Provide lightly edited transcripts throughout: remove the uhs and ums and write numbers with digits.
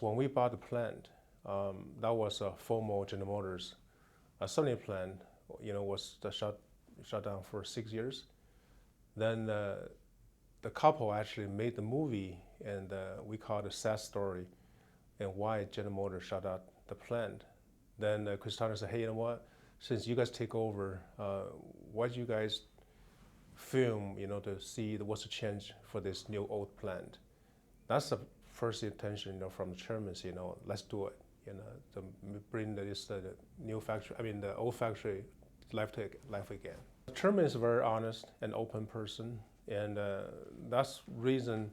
When we bought the plant, that was a former General Motors assembly plant. Was shut down for 6 years. Then the couple actually made the movie, and we call it a sad story, and why General Motors shut down the plant. Then Chris Turner said, "Hey, you know what? Since you guys take over, why don't you guys film, to see what's the change for this new old plant?" That's the first intention, from the chairman. Let's do it. To bring this new factory. The old factory life again. The chairman is a very honest and open person, and that's reason.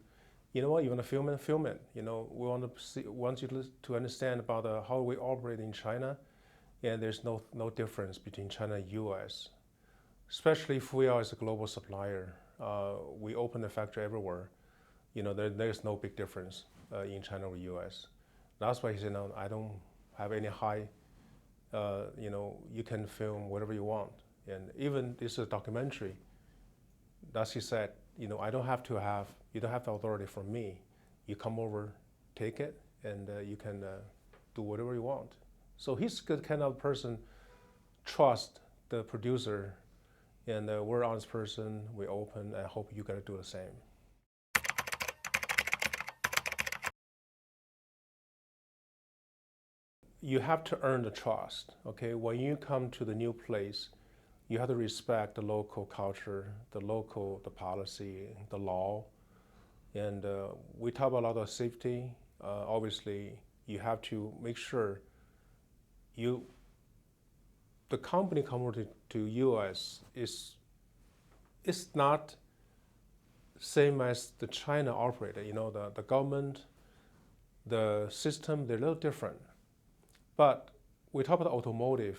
You want to film it, film it. We want you to understand about how we operate in China, and there's no difference between China and U.S. Especially if we are as a global supplier, we open the factory everywhere. There's no big difference in China or U.S. That's why he said, "No, I don't have any high. You can film whatever you want." And even this is a documentary. That's he said. I don't have to have. You don't have the authority from me. You come over, take it, and you can do whatever you want. So he's the kind of person. Trust the producer, and we're an honest person. We're open. I hope you gotta do the same. You have to earn the trust, okay? When you come to the new place, you have to respect the local culture, the policy, the law. And we talk about a lot of safety. Obviously, you have to make sure the company coming to U.S. is not same as the China operator. The government, the system, they're a little different. But we talk about automotive,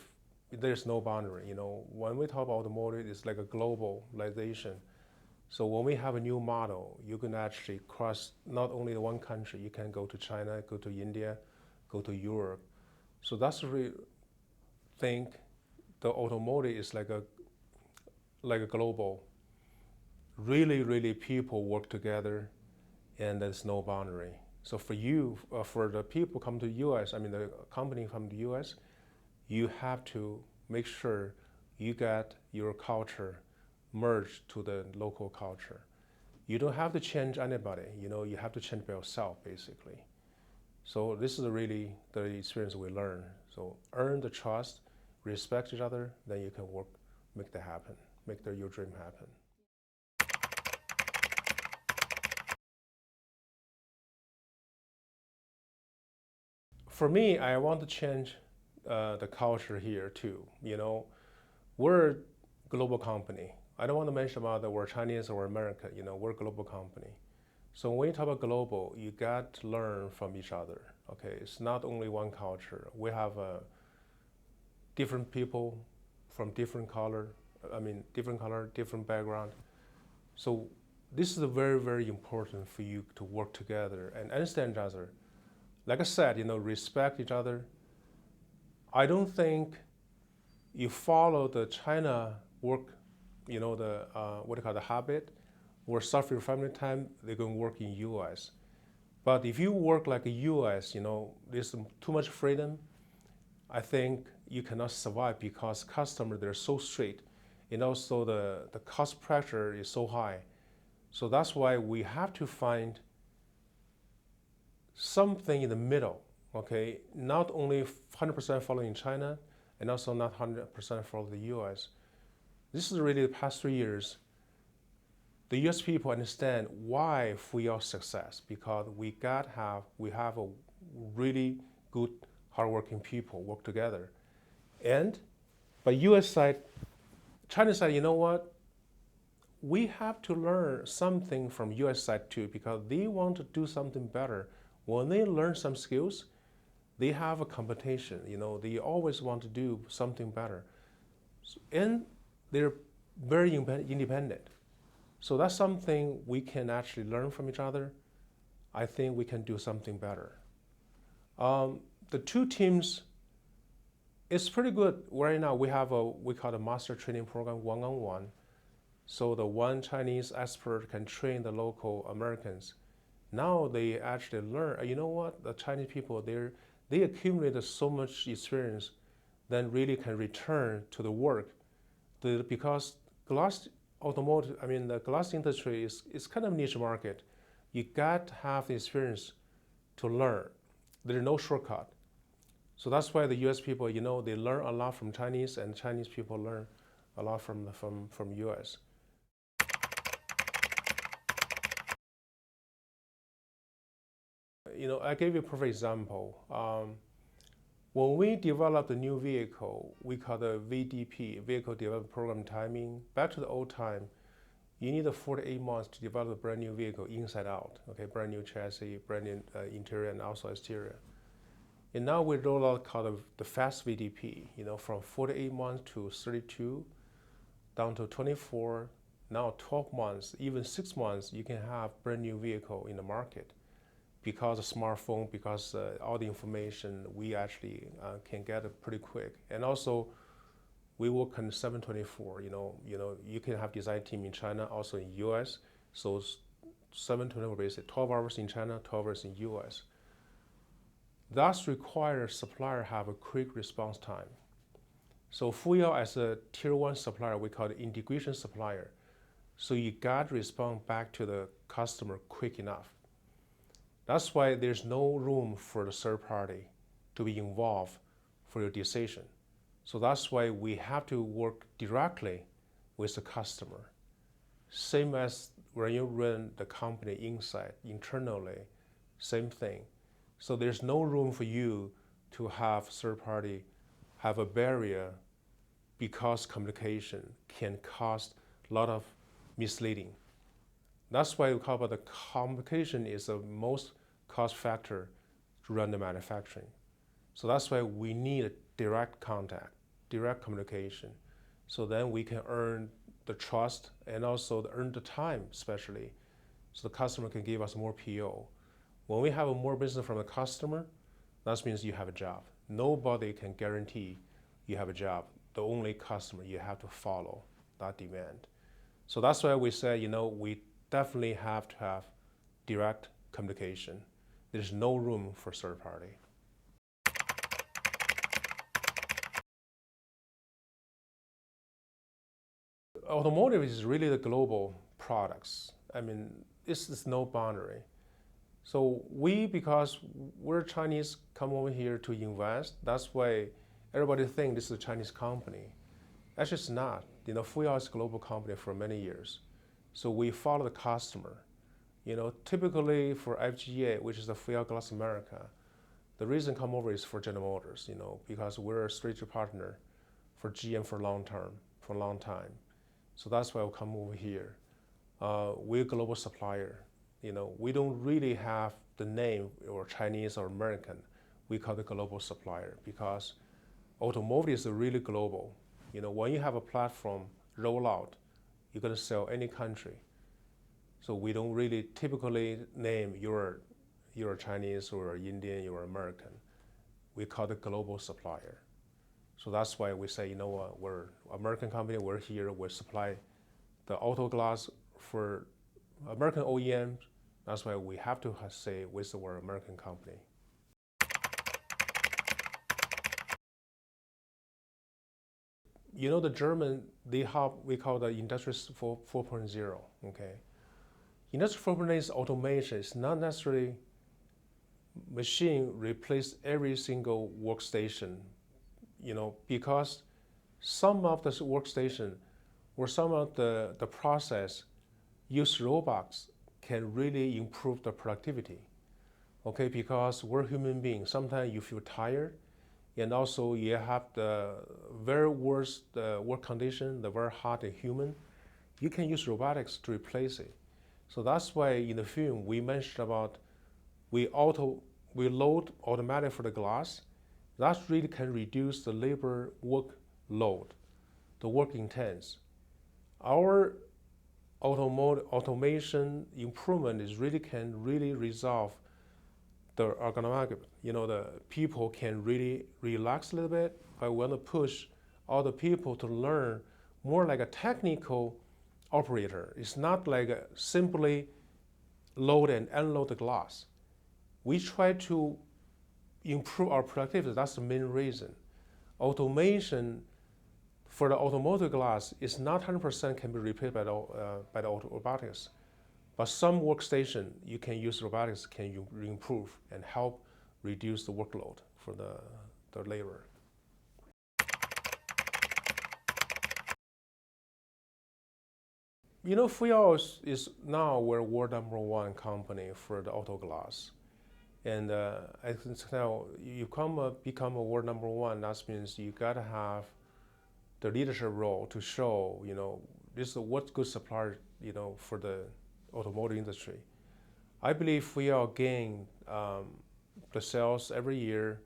there's no boundary. When we talk about automotive, it's like a globalization. So when we have a new model, you can actually cross not only the one country, you can go to China, go to India, go to Europe. So that's really think the automotive is like a global. Really, really people work together, and there's no boundary. So for you, for the people come to U.S., the company come to U.S., you have to make sure you get your culture merged to the local culture. You don't have to change anybody. You have to change by yourself, basically. So this is really the experience we learn. So earn the trust, respect each other, then you can work, make that happen, make your dream happen. For me, I want to change the culture here too. We're a global company. I don't want to mention about that we're Chinese or American. We're a global company. So when you talk about global, you got to learn from each other. Okay, it's not only one culture. We have different people from different color, different background. So this is very, very important for you to work together and understand each other. Like I said, respect each other. I don't think you follow the China work, the habit, or start your family time, they're going to work in U.S. But if you work like a U.S., there's too much freedom. I think you cannot survive because customers, they're so strict. And also the cost pressure is so high. So that's why we have to find something in the middle, okay? Not only 100% following China, and also not 100% follow the U.S. This is really the past 3 years. The U.S. people understand why we are success, because we have a really good, hardworking people work together. But U.S. side, China side, you know what? We have to learn something from U.S. side too, because they want to do something better. When they learn some skills, they have a competition. They always want to do something better, and they're very independent. So that's something we can actually learn from each other. I think we can do something better. The two teams, it's pretty good. Right now we have we call a master training program, one-on-one. So the one Chinese expert can train the local Americans. Now they actually learn, you know what, the Chinese people, they accumulated so much experience then really can return to the work. Because glass automotive, I mean, the glass industry is kind of niche market. You got to have the experience to learn. There's no shortcut. So that's why the US people, they learn a lot from Chinese, and Chinese people learn a lot from US. I gave you a perfect example. When we developed a new vehicle, we call the VDP, Vehicle Development Program Timing. Back to the old time, you need 48 months to develop a brand new vehicle inside out. Okay, brand new chassis, brand new interior and also exterior. And now we roll out called the fast VDP. From 48 months to 32, down to 24, now 12 months, even 6 months, you can have brand new vehicle in the market. Because of smartphone, because all the information we actually can get it pretty quick, and also we work on 724. You can have design team in China, also in US. So 724 basically 12 hours in China, 12 hours in US. Thus requires supplier have a quick response time. So Fuyao as a tier 1 supplier, we call it integration supplier. So you got to respond back to the customer quick enough. That's why there's no room for the third party to be involved for your decision. So that's why we have to work directly with the customer. Same as when you run the company inside, internally, same thing. So there's no room for you to have third party have a barrier, because communication can cause a lot of misleading. That's why we call it the communication is the most cost factor to run the manufacturing. So that's why we need a direct contact, direct communication. So then we can earn the trust and also earn the time, especially, so the customer can give us more PO. When we have more business from the customer, that means you have a job. Nobody can guarantee you have a job. The only customer, you have to follow that demand. So that's why we say, we definitely have to have direct communication. There's no room for third party. Automotive is really the global products. I mean, it's no boundary. So because we're Chinese, come over here to invest. That's why everybody thinks this is a Chinese company. Actually, it's not. Fuyao is a global company for many years. So we follow the customer. Typically for FGA, which is the Fuyao Glass America, the reason come over is for General Motors, because we're a strategic partner for GM for a long time. So that's why we come over here. We're a global supplier. We don't really have the name or Chinese or American. We call it global supplier because automotive is really global. When you have a platform rollout, you're going to sell any country. So we don't really typically name you're Chinese or Indian, you're American. We call it global supplier. So that's why we say, we're an American company, we're here, we supply the auto glass for American OEMs. That's why we have to say we're an American company. The German, we call the Industry 4.0, okay? Industry 4.0 is automation. It's not necessarily machine replace every single workstation, because some of the workstation or some of the process use robots can really improve the productivity, okay? Because we're human beings. Sometimes you feel tired, and also you have the very worst work condition, the very hot and humid. You can use robotics to replace it. So that's why in the film we mentioned about we load automatic for the glass. That really can reduce the labor workload, the work intense. Our automation improvement can really resolve the ergonomic. The people can really relax a little bit. I want to push all the people to learn more like a technical operator. It's not like simply load and unload the glass. We try to improve our productivity. That's the main reason. Automation for the automotive glass is not 100% can be replaced by the robotics. But some workstation you can use robotics can improve and help reduce the workload for the labor. You know, Fuyao is now we're world #1 company for the auto glass. And I think now you become a world #1, that means you gotta have the leadership role to show, this is what good supplier, for the automotive industry. I believe we are gain the sales every year.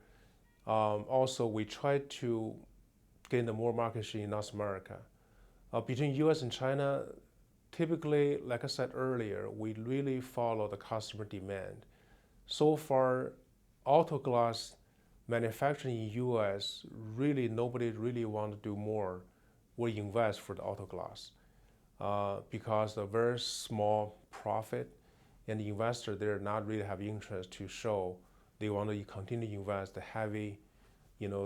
Also, we try to gain the more market share in North America. Between US and China, typically, like I said earlier, we really follow the customer demand. So far, auto glass manufacturing in US, really nobody really want to do more. We invest for the auto glass because the very small profit, and the investor they're not really have interest to show they want to continue to invest the heavy,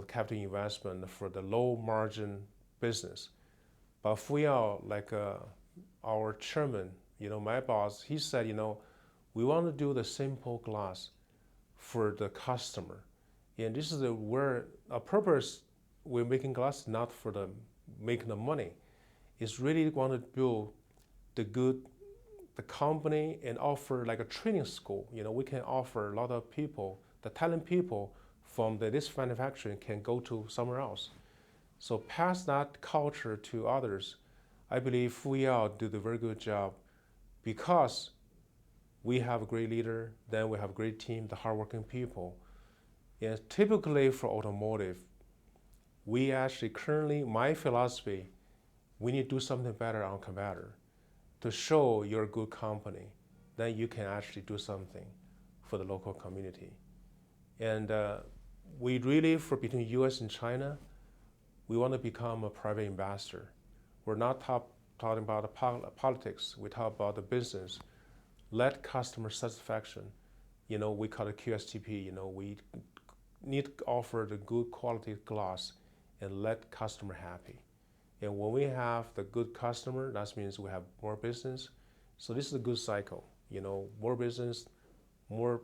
capital investment for the low margin business. But if we are like our chairman, my boss, he said, we want to do the simple glass for the customer. And this is where a purpose we're making glass not for the making the money. It's really want to build the company and offer like a training school. We can offer a lot of people, the talent people from this manufacturing can go to somewhere else. So pass that culture to others. I believe we all do a very good job because we have a great leader, then we have a great team, the hardworking people. And typically for automotive, we actually currently, my philosophy, we need to do something better on competitor to show you're a good company. Then you can actually do something for the local community. And we really, for between US and China, we want to become a private ambassador. We're not talking about the politics, we talk about the business. Let customer satisfaction, we call it QSTP, we need to offer the good quality glass and let customer happy. And when we have the good customer, that means we have more business. So this is a good cycle, more business, more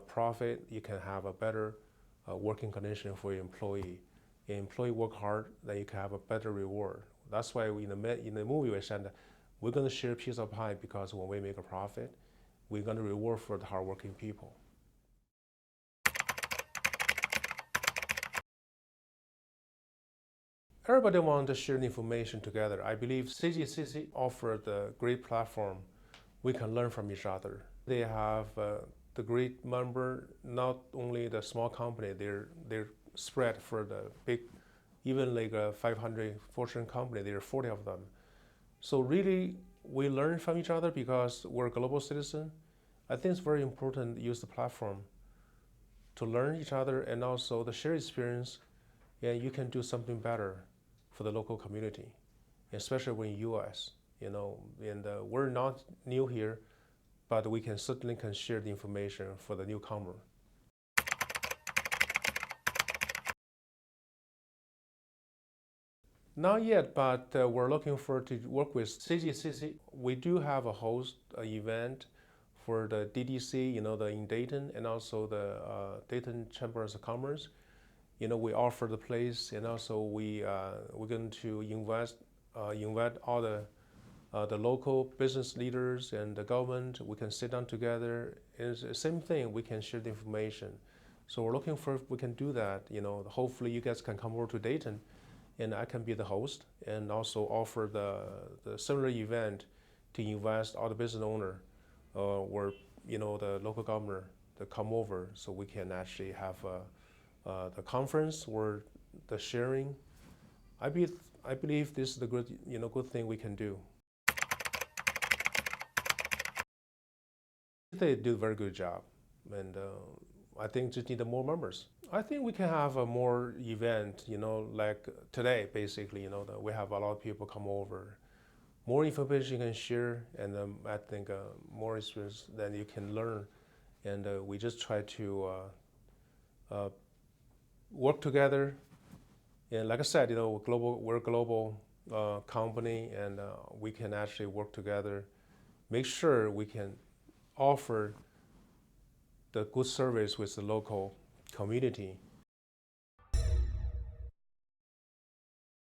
profit, you can have a better working condition for your employee. Your employee work hard, then you can have a better reward. That's why in the movie we said that we're going to share a piece of pie because when we make a profit, we're going to reward for the hardworking people. Everybody wants to share the information together. I believe CGCC offered a great platform. We can learn from each other. They have the great member, not only the small company, they're spread for the big, even like a 500 Fortune company, there are 40 of them. So really, we learn from each other because we're a global citizen. I think it's very important to use the platform to learn each other and also to share experience, and you can do something better for the local community, especially when US, and we're not new here, but we can certainly share the information for the newcomer. Not yet, but we're looking forward to work with CGCC. We do have a host event for the DDC, in Dayton, and also the Dayton Chambers of Commerce. We offer the place, and also we're going to invite all the local business leaders and the government. We can sit down together. It's the same thing. We can share the information. So we're looking for if we can do that. Hopefully you guys can come over to Dayton, and I can be the host, and also offer the similar event to invest all the business owner or the local governor to come over, so we can actually have the conference or the sharing. I believe this is the good thing we can do. They do a very good job, and I think just need more members. I think we can have a more event, like today, basically, we have a lot of people come over. more information you can share, and I think more experience than you can learn. And we just try to work together. And like I said, we're a global company, and we can actually work together, make sure we can offer the good service with the local community